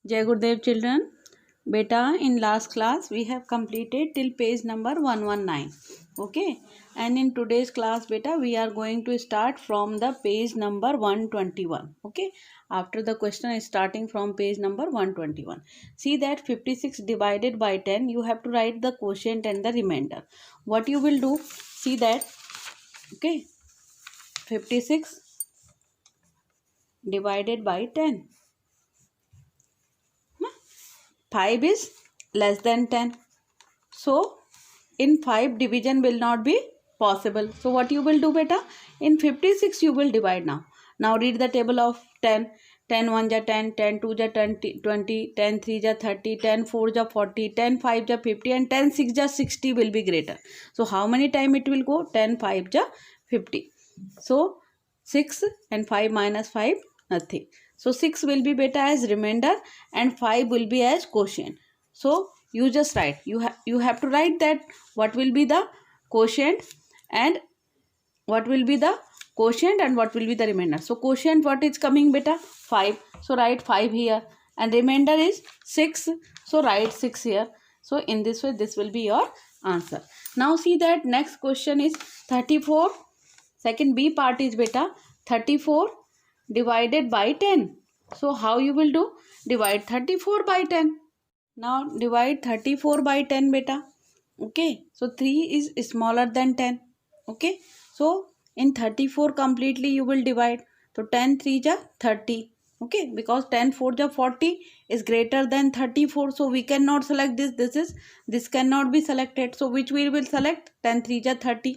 Jai Gurudev children. Beta, in last class we have completed till page number 119. Okay. And in today's class beta we are going to start from the page number 121. Okay. After the question is starting from page number 121. See that 56 divided by 10, you have to write the quotient and the remainder. What you will do, see that, okay, 56 divided by 10. 5 is less than 10. So, in 5 division will not be possible. So, what you will do beta? In 56 you will divide now. Now read the table of 10. 10 1 ja 10, 10 2 ja 20, 10 3 ja 30, 10 4 ja 40, 10 5 ja 50 and 10 6 ja 60 will be greater. So, how many time it will go? 10 5 ja 50. So, 6 and 5 minus 5, nothing. So, 6 will be beta as remainder and 5 will be as quotient. So, you just write. You have to write that what will be the quotient and what will be the quotient and what will be the remainder. So, quotient what is coming beta? 5. So, write 5 here and remainder is 6. So, write 6 here. So, in this way this will be your answer. Now, see that next question is 34. Second B part is beta 34 divided by 10. So, how you will do? Divide 34 by 10. Now, divide 34 by 10 beta. Okay. So, 3 is smaller than 10. Okay. So, in 34 completely you will divide. So, 10 3 ja 30. Okay. Because 10 4 ja 40 is greater than 34. So, we cannot select this. This cannot be selected. So, which we will select? 10 3 ja 30.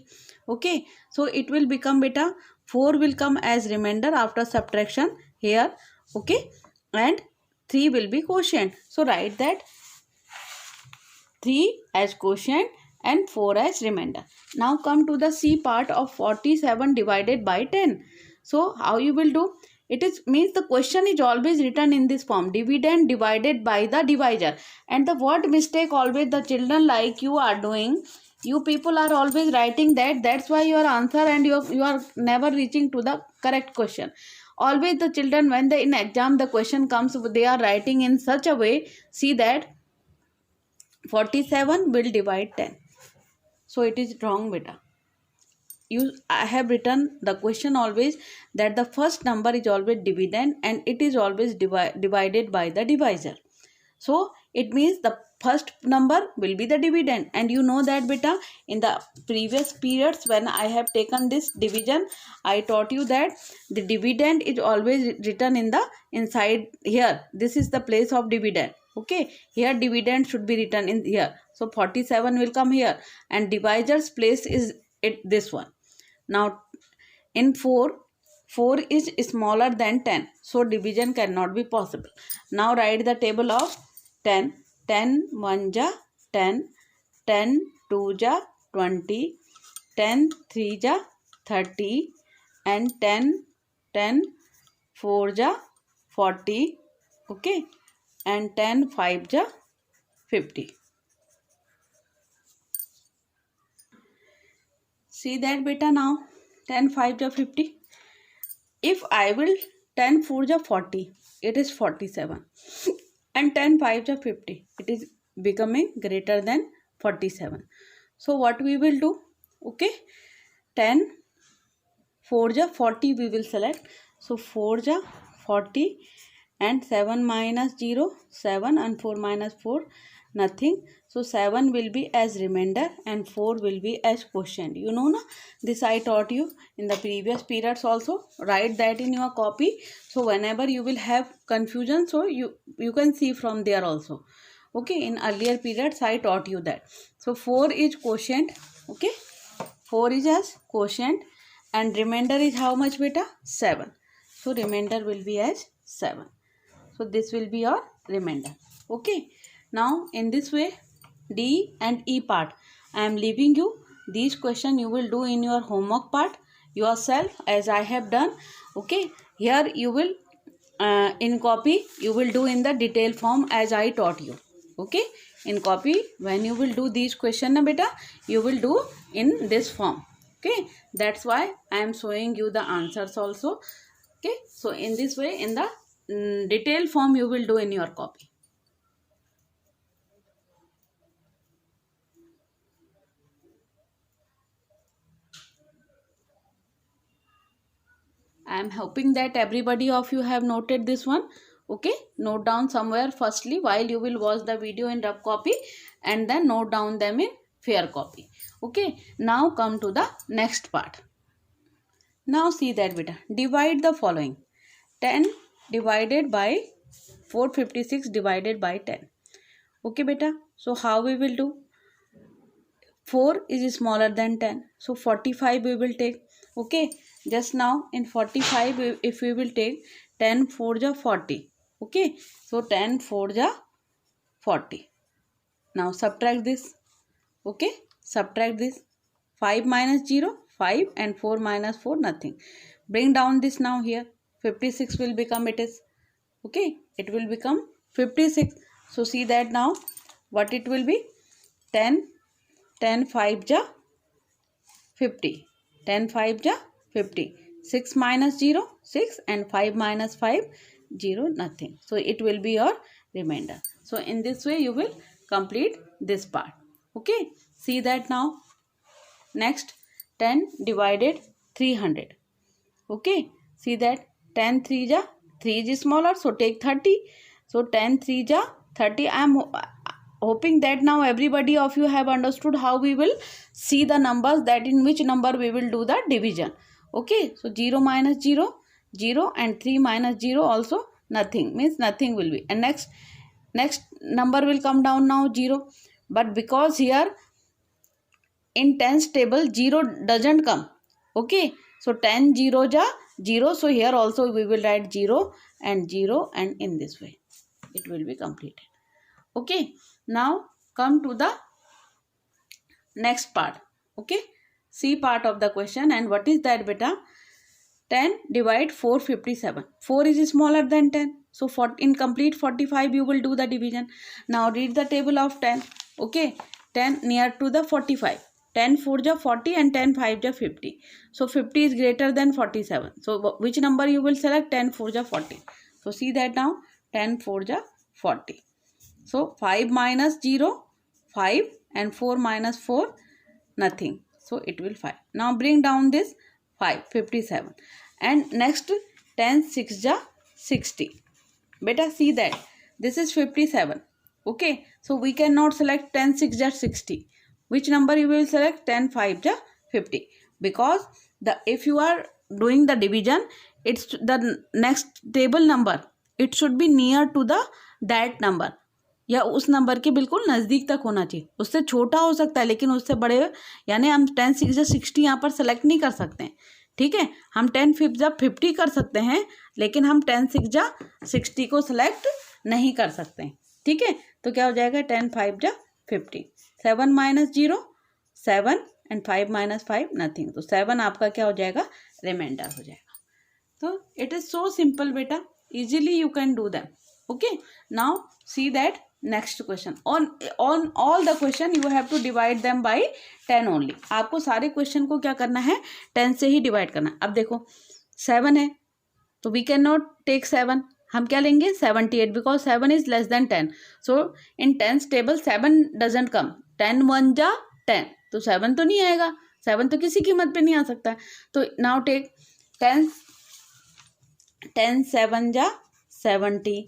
Okay. So, it will become beta 4 will come as remainder after subtraction here. Okay. And 3 will be quotient. So, write that 3 as quotient and 4 as remainder. Now, come to the C part of 47 divided by 10. So, how you will do? It is means the question is always written in this form. Dividend divided by the divisor. And the word mistake always the children like you are doing. You people are always writing that. That's why your answer and you are never reaching to the correct question. Always the children when they in exam the question comes they are writing in such a way. See that 47 will divide 10. So it is wrong beta. I have written the question always that the first number is always dividend and it is always divided by the divisor. So it means the first number will be the dividend, and you know that beta in the previous periods when I have taken this division I taught you that the dividend is always written in the inside here. This is the place of dividend. Okay, here dividend should be written in here. So 47 will come here and divisor's place is this one. Now in 4 is smaller than 10. So division cannot be possible. Now write the table of 10. 10 1 ja 10. 10 2 ja 20. 10 3 ja 30. And 10 4 ja 40. Okay. And 10 5 ja 50. See that beta now 10 5 ja 50. If I will 10 4 ja 40, it is 47. And 10 5 ja 50, it is becoming greater than 47. So what we will do? Okay, 10 4 ja 40 we will select. So 4 ja 40 and 7 minus 0 7 and 4 minus 4 nothing. So 7 will be as remainder and 4 will be as quotient. You know na, this I taught you in the previous periods also. Write that in your copy. So whenever you will have confusion, so you can see from there also. Okay, in earlier periods I taught you that. So 4 is quotient. Okay, 4 is as quotient and remainder is how much beta? 7. So remainder will be as 7. So this will be your remainder. Okay. Now in this way D and E part I am leaving you. These questions you will do in your homework part yourself as I have done. Okay. Here you will in copy you will do in the detail form as I taught you. Okay. In copy when you will do these questions na beta you will do in this form. Okay. That's why I am showing you the answers also. Okay. So in this way in the detailed form you will do in your copy. I am hoping that everybody of you have noted this one. Okay, note down somewhere firstly while you will watch the video in rough copy, and then note down them in fair copy. Okay, now come to the next part. Now see that beta, divide the following. 10 divided by 456 divided by 10. Okay beta, so how we will do? 4 is smaller than 10, so 45 we will take. Okay, just now in 45 if we will take 10 4 ja 40. Okay, so 10 4 ja 40. Now subtract this. Okay, subtract this. 5 minus 0 5 and 4 minus 4 nothing. Bring down this now here. 56 will become, it is, okay, it will become 56. So see that now what it will be. 10 5 ja 50. 10 5 ja 50. 6 minus 0 6 and 5 minus 5 0 nothing. So it will be your remainder. So in this way you will complete this part. Okay, see that now. Next, 10 divided 300. Okay, see that 10 3 ja 3 is smaller, so take 30. So 10 3 ja 30. I am hoping that now everybody of you have understood how we will see the numbers, that in which number we will do the division. Okay, so 0 minus 0 0 and 3 minus 0 also nothing, means nothing will be. And next number will come down now 0, but because here in tens table 0 doesn't come. Okay, so 10 0 ja 0, so here also we will write 0 and 0, and in this way it will be completed. Okay, now come to the next part. Okay, C part of the question. And what is that beta? 10 divide 457. 4 is smaller than 10, so for in complete 45 you will do the division. Now read the table of 10. Okay, 10 near to the 45. 10 4 ja 40 and 10 5 ja 50. So 50 is greater than 47. So which number you will select? 10 4 ja 40. So see that now, 10 4 ja 40. So 5 minus 0 5 and 4 minus 4 nothing. So it will 5. Now bring down this 5 57. And next 10 6 ja 60. Beta see that this is 57. Okay, so we cannot select 10 6 ja 60. Which number you will select? 10 5 ja 50. Because if you are doing the division, it's the next table number, it should be near to the that number, या उस number के बिल्कुल नज़दीक तक होना चाहिए. उससे छोटा हो सकता है लेकिन उससे बड़े, यानी हम 10 6 जा 60 यहाँ पर सेलेक्ट नहीं कर सकते हैं. ठीक है, हम 10 5 जा 50 कर सकते हैं, लेकिन हम 10 6 जा 60 को सेलेक्ट नहीं कर सकते हैं. ठीक है, तो क्या हो जाएगा? 10 5 जा 50. 7 minus 0 7 and 5 minus 5 nothing. तो 7 आपका क्या हो जाएगा? रिमाइंडर हो जाएगा. तो इट इज सो सिंपल बेटा, easily you can do them. Okay, now see that next question. On all the question you have to divide them by 10 only. आपको सारे क्वेश्चन को क्या करना है? 10 से ही डिवाइड करना. अब देखो 7 है तो we cannot take 7. हम क्या लेंगे? 78, because 7 is less than 10. So in tens table 7 doesn't come. 10 1 जा 10, तो 7 तो नहीं आएगा. 7 तो किसी कीमत पे नहीं आ सकता. तो now take 10 7 जा 70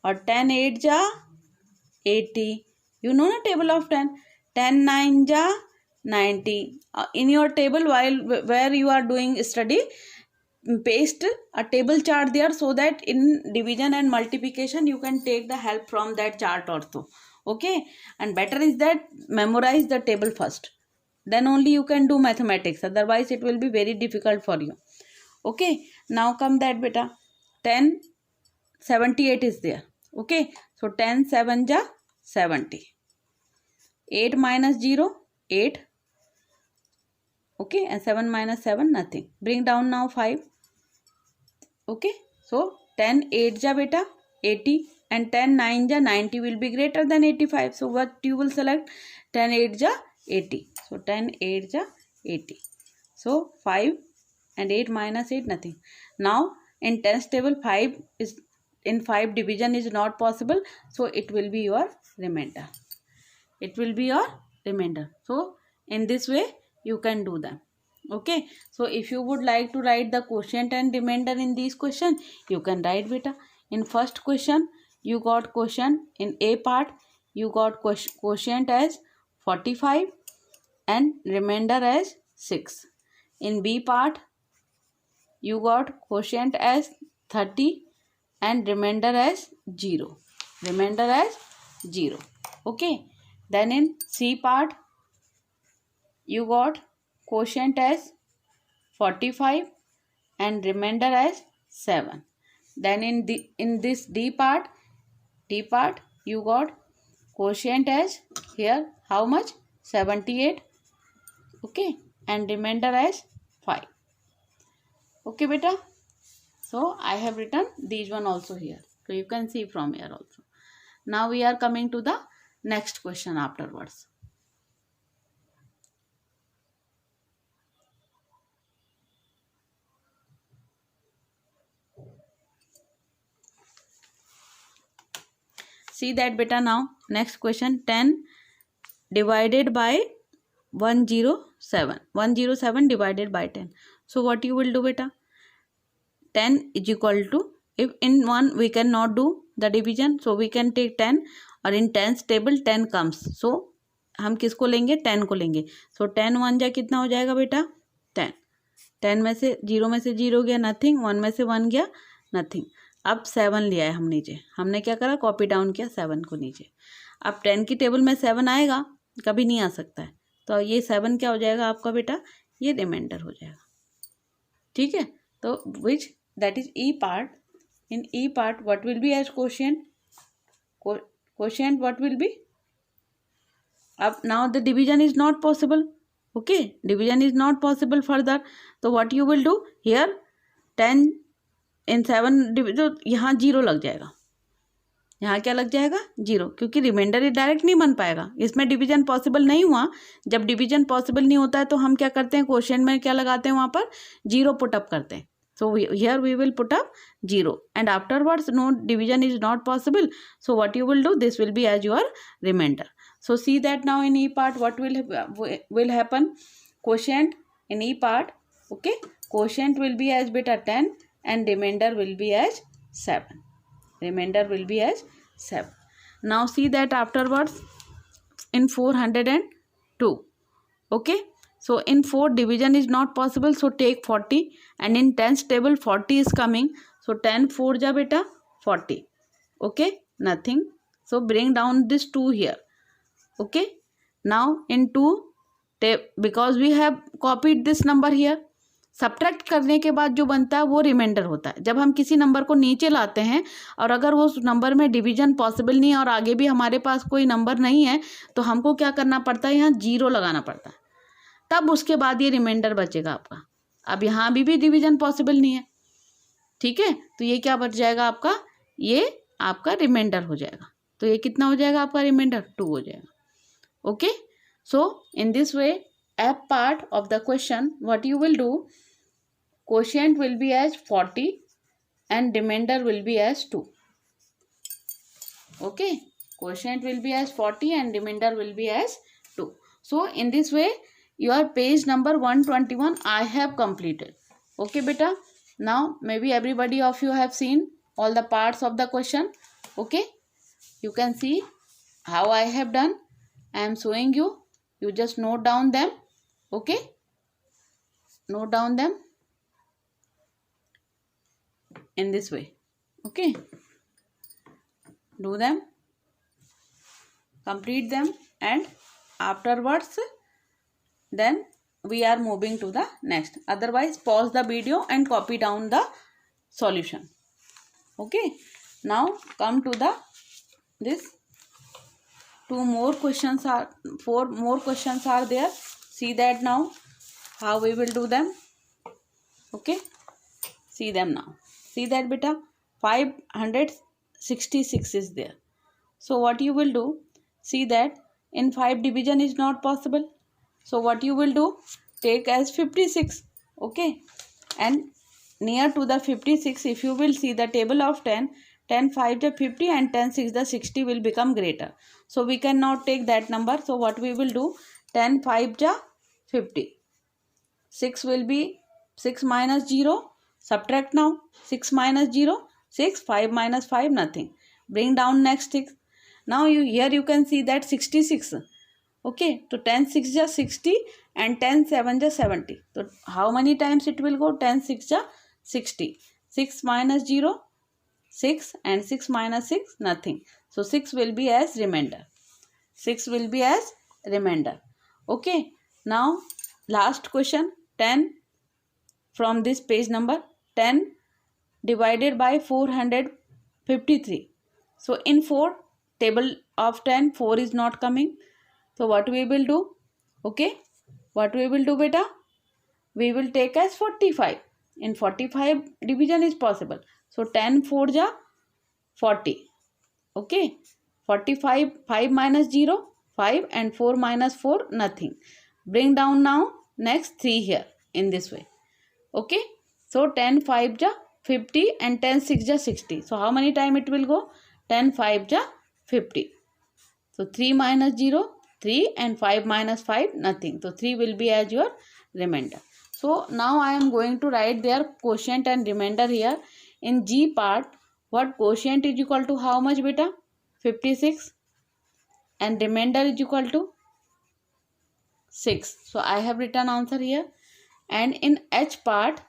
और 10 8 जा 80. You know na table of 10. 10 9 ja 90. In your table, while where you are doing study, paste a table chart there, so that in division and multiplication you can take the help from that chart also. Okay, and better is that memorize the table first, then only you can do mathematics, otherwise it will be very difficult for you. Okay, now come that beta 10 78 is there. Okay, so 10 7 ja 70. 8 minus 0 8. Okay, and 7 minus 7 nothing. Bring down now 5. Okay, so 10 8 ja beta 80 and 10 9 ja 90 will be greater than 85. So what you will select? 10 8 ja 80. So 10 8 ja 80. So 5 and 8 minus 8 nothing. Now in tens table 5 is in 5 division is not possible, so it will be your remainder. It will be your remainder. So in this way you can do them. Okay, so if you would like to write the quotient and remainder in these question, you can write beta. In first question you got quotient in A part, you got quotient as 45 and remainder as 6. In B part you got quotient as 30 and remainder as 0. Remainder as 0. Okay. Then in C part you got quotient as 45 and remainder as 7. Then in this D part you got quotient as here how much? 78. Okay, and remainder as 5. Okay beta. So I have written these one also here. So you can see from here also. Now we are coming to the next question afterwards. See that beta now. Next question, 10 divided by 107. 107 divided by 10. So what you will do beta? 10 is equal to, if in 1 we cannot do the division, so we can take 10 और in 10's table 10 comes. So हम किसको लेंगे? 10 को लेंगे. So 10 1 जा कितना हो जाएगा बेटा? 10. 10 में से 0 में से 0 गया नथिंग, 1 में से 1 गया नथिंग. अब 7 लिया है हम नीचे. हमने क्या करा? कॉपी डाउन किया 7 को नीचे. अब 10 की टेबल में 7 आएगा? कभी नहीं आ सकता है. तो ये 7 क्या हो जाएगा आपका बेटा? ये रिमाइंडर हो जाएगा. ठीक है. तो विच that is E part. In E part what will be as quotient? Quotient what will be? Up now the division is not possible. Okay, division is not possible further. So what you will do here? 10 in 7 तो यहाँ 0 लग जाएगा. यहाँ क्या लग जाएगा? 0, क्योंकि reminder direct नहीं बन पाएगा. इसमें डिवीजन पॉसिबल नहीं हुआ. जब डिवीजन पॉसिबल नहीं होता है तो हम क्या करते हैं? क्वोशिएंट में क्या लगाते हैं? वहाँ पर 0 पुटअप करते हैं. So here we will put up 0 and afterwards no division is not possible. So what you will do? This will be as your remainder. So see that now in E part what will happen? Quotient in E part. Okay, quotient will be as beta 10 and remainder will be as 7. Remainder will be as 7. Now see that afterwards in 402. Okay. So in 4 division is not possible, so take 40 and in 10's table 40 is coming. So 10 4 ja beta 40. Okay, nothing. So bring down this 2 here. Okay, now in 2 because we have copied this number here, subtract करने के बाद जो बनता है वो reminder होता है. जब हम किसी नंबर को नीचे लाते हैं और अगर वो नंबर में डिवीजन पॉसिबल नहीं है और आगे भी हमारे पास कोई नंबर नहीं है तो हमको क्या करना पड़ता है? यहाँ 0 लगाना पड़ता है. तब उसके बाद ये रिमाइंडर बचेगा आपका. अब यहाँ भी डिवीजन पॉसिबल नहीं है. ठीक है, तो ये क्या बच जाएगा आपका? ये आपका रिमाइंडर हो जाएगा. तो ये कितना हो जाएगा आपका रिमाइंडर? 2 हो जाएगा. Okay, so in this way F part of the question what you will do? Quotient will be as 40 and reminder will be as 2. Okay, quotient will be as 40 and remainder will be as 2. So in this way your page number 121 I have completed. Okay beta, now maybe everybody of you have seen all the parts of the question. Okay, you can see how I have done. I am showing you. You just note down them. Okay, note down them in this way. Okay, do them, complete them, and afterwards then we are moving to the next. Otherwise pause the video and copy down the solution. Okay, now come to the this 4 more questions are there. See that now how we will do them. Okay, see them now. See that beta 566 is there. So what you will do? See that in 5 division is not possible. So what you will do? Take as 56. Okay, and near to the 56 if you will see the table of 10, 10 5 ja 50 and 10 6 ja 60 will become greater. So we cannot take that number. So what we will do, 10 5 ja 50. 6 will be 6 minus 0. Subtract now. 6 minus 0, 6. 5 minus 5, nothing. Bring down next 6. Now here you can see that 66. Okay, so 10 6 ja 60 and 10 7 ja 70. So how many times it will go? 10 6 ja 60. 6 minus 0, 6, and 6 minus 6, nothing. So 6 will be as remainder. 6 will be as remainder. Okay, now last question. 10 from this page number, 10 divided by 453. So in 4 table of 10, 4 is not coming. So what we will do? Okay, what we will do beta? We will take as 45. In 45 division is possible. So 10 4 ja 40. Okay, 45, 5 minus 0, 5, and 4 minus 4, nothing. Bring down now next 3 here in this way. Okay, so 10 5 ja 50 and 10 6 ja 60. So how many time it will go? 10 5 ja 50. So 3 minus 0, 3, and 5 minus 5, nothing. So 3 will be as your remainder. So now I am going to write their quotient and remainder here. In G part, what quotient is equal to how much beta? 56, and remainder is equal to 6. So I have written answer here. And in H part,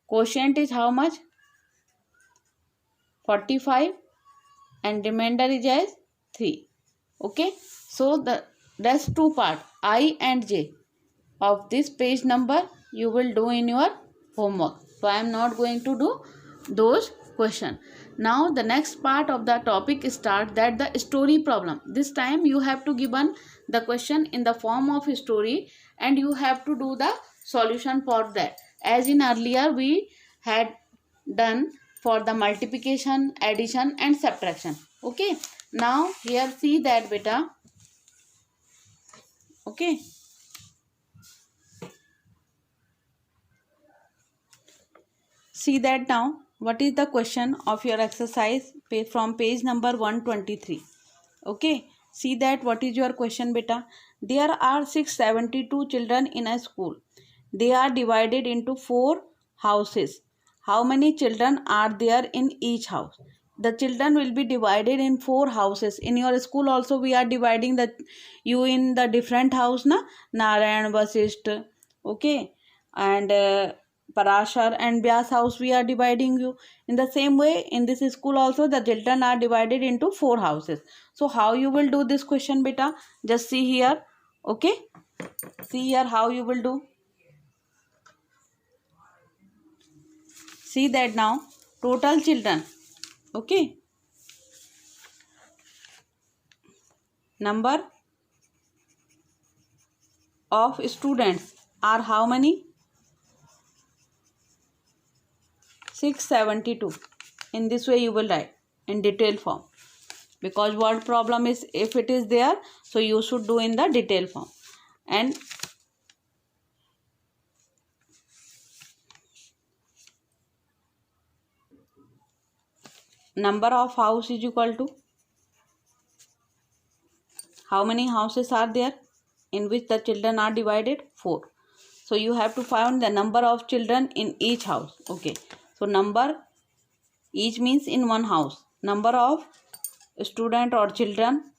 quotient is how much? 45, and remainder is as 3. Okay, so the rest two part, I and J, of this page number you will do in your homework. So I am not going to do those question. Now the next part of the topic start, that the story problem. This time you have to given the question in the form of story and you have to do the solution for that. As in earlier we had done for the multiplication, addition and subtraction. Okay, now here see that beta. Okay, see that now. What is the question of your exercise from page number 123? Okay, see that what is your question beta. There are 672 children in a school. They are divided into 4 houses. How many children are there in each house? The children will be divided in 4 houses. In your school also we are dividing you in the different house na, Narayan, Vasisht, okay, and Parashar and Vyas house we are dividing you. In the same way in this school also the children are divided into 4 houses. So how you will do this question beta? Just see here. Okay, see here how you will do. See that now, total children. Okay, number of students are how many? 672. In this way you will write in detail form, because word problem is, if it is there, so you should do in the detail form. And number of house is equal to, how many houses are there in which the children are divided? 4. So you have to find the number of children in each house. Okay, so number, each means in one house. Number of student or children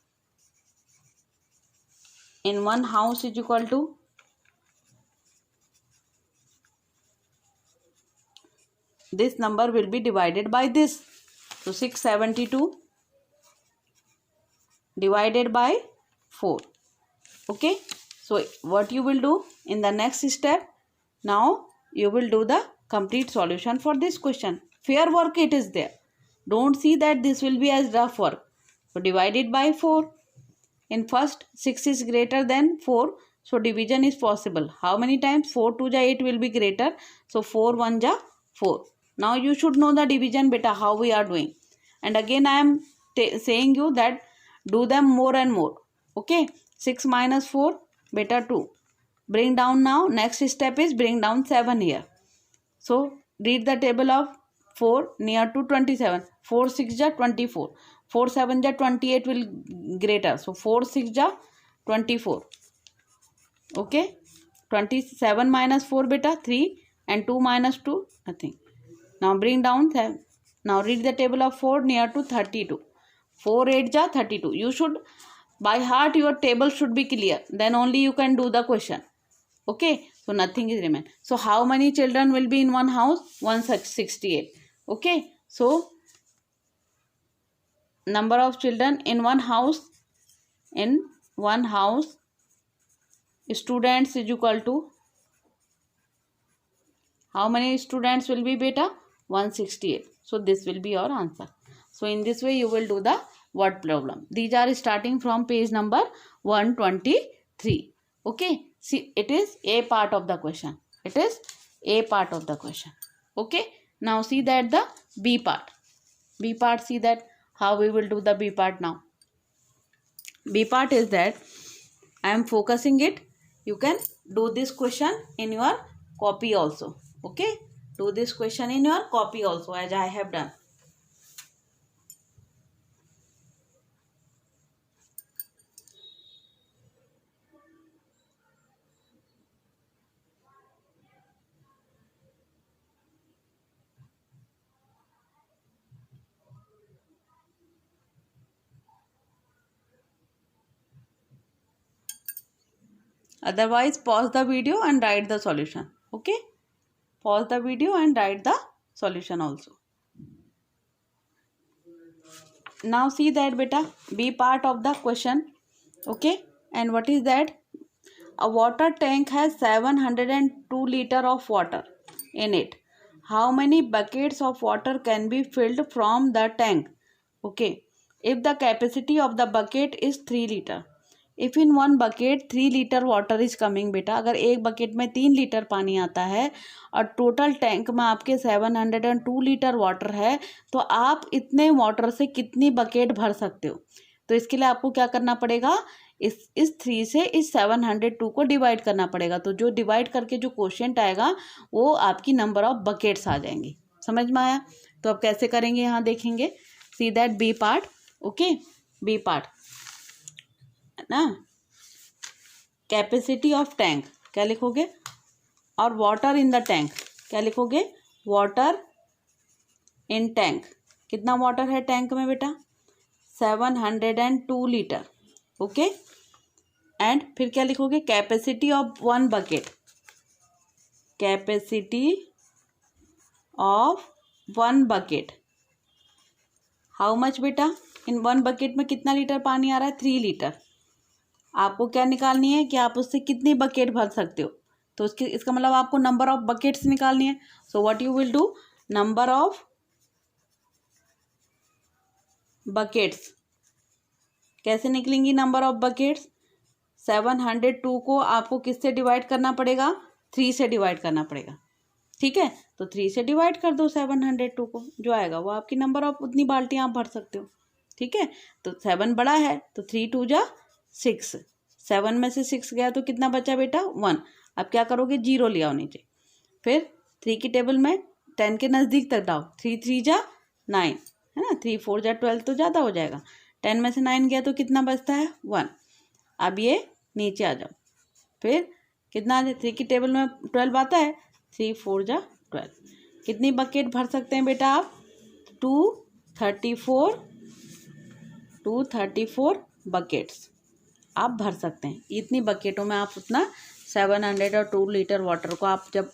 in one house is equal to, this number will be divided by this. So 672 divided by 4. Okay, so what you will do in the next step, now you will do the complete solution for this question. Fair work it is there. Don't see that this will be as rough work. So divided by 4. In first 6 is greater than 4. So division is possible. How many times? 4 2 ja 8 will be greater. So 4 1 ja 4. Now you should know the division beta, how we are doing. And again I am saying you that do them more and more. Okay, 6 minus 4 beta 2. Bring down now. Next step is bring down 7 here. So read the table of 4 near to 27. 4 6 जा 24, 4 7 जा 28 will greater, so 4 6 जा 24. Okay, 27 minus 4 beta 3 and 2 minus 2 nothing. Now bring down 7. Now read the table of 4 near to 32. 4 8 ja 32. You should by heart, your table should be clear, then only you can do the question. Okay, so nothing is remain. So how many children will be in one house? 168. Okay, so number of children in one house, students is equal to, how many students will be beta? 168. So this will be your answer. So in this way you will do the word problem. These are starting from page number 123. Okay, see, it is A part of the question. It is A part of the question. Okay, now see that the B part. B part, see that how we will do the B part now. B part is that I am focusing it. You can do this question in your copy also. Okay, do this question in your copy also, as I have done. Otherwise, pause the video and write the solution. Okay, pause the video and write the solution also. Now see that beta, B part of the question. Okay, and what is that? A water tank has 702 liter of water in it. How many buckets of water can be filled from the tank? Okay, if the capacity of the bucket is 3 liter. If in one bucket 3 liter water is coming बेटा, अगर एक bucket में 3 litre पानी आता है और total tank में आपके 702 लीटर वाटर है, तो आप इतने वाटर से कितनी बकेट भर सकते हो? तो इसके लिए आपको क्या करना पड़ेगा, इस 3 से इस 702 को डिवाइड करना पड़ेगा. तो जो डिवाइड करके जो क्वोशिएंट आएगा वो आपकी नंबर ऑफ बकेट्स आ जाएंगी. समझ में आया? तो अब कैसे करेंगे यहाँ देखेंगे. See that B part. Okay, B part ना, कैपेसिटी ऑफ टैंक क्या लिखोगे, और वाटर इन द टैंक क्या लिखोगे, वाटर इन टैंक. कितना वाटर है टैंक में बेटा? 702 लीटर. ओके, एंड फिर क्या लिखोगे, capacity of one bucket, capacity of one bucket how much बेटा? इन वन बकेट में कितना लीटर पानी आ रहा है? 3 लीटर. आपको क्या निकालनी है कि आप उससे कितनी बकेट भर सकते हो. तो इसका मतलब आपको नंबर ऑफ बकेट्स निकालनी है. So what you will do, number of buckets कैसे निकलेंगी? नंबर ऑफ बकेट्स 702 को आपको किससे डिवाइड करना पड़ेगा? 3 से डिवाइड करना पड़ेगा. ठीक है, तो 3 से डिवाइड कर दो 702 को, जो आएगा वो आपकी नंबर ऑफ उतनी बाल्टियाँ आप भर सकते हो. ठीक है, तो 7 बड़ा है तो 3 2 जा 6, 7 में से 6 गया तो कितना बचा बेटा? 1. अब क्या करोगे, 0 ले आओ नीचे. फिर 3 की टेबल में 10 के नज़दीक तक डालो. 3 3 जा 9 है ना, 3 4 जा 12 तो ज़्यादा हो जाएगा. 10 में से 9 गया तो कितना बचता है? 1. अब ये नीचे आ जाओ. फिर कितना, 3 की टेबल में 12 आता है, 3 4 जा 12. कितनी बकेट भर सकते हैं बेटा आप? 234 बकेट्स आप भर सकते हैं. इतनी बकेटों में आप उतना 702 लीटर वाटर को आप जब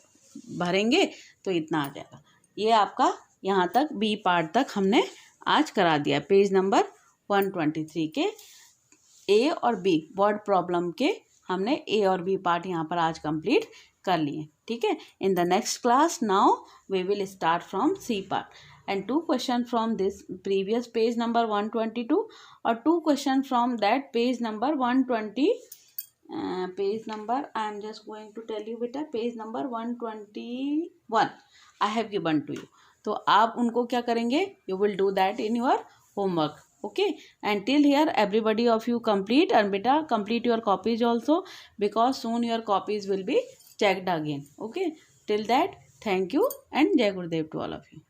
भरेंगे तो इतना आ जाएगा. ये आपका यहाँ तक बी पार्ट तक हमने आज करा दिया. पेज नंबर 123 के ए और बी वर्ड प्रॉब्लम के हमने ए और बी पार्ट यहाँ पर आज कंप्लीट कर लिए. ठीक है, in the next class now we will start from C part. And 2 questions from this previous page number 122 or 2 questions from that page number 120. Page number I am just going to tell you beta, page number 121 I have given to you. तो आप उनको क्या करेंगे, you will do that in your homework. Okay, and till here everybody of you complete, and beta complete your copies also, because soon your copies will be checked again. Okay, till that thank you and Jai Gurudev to all of you.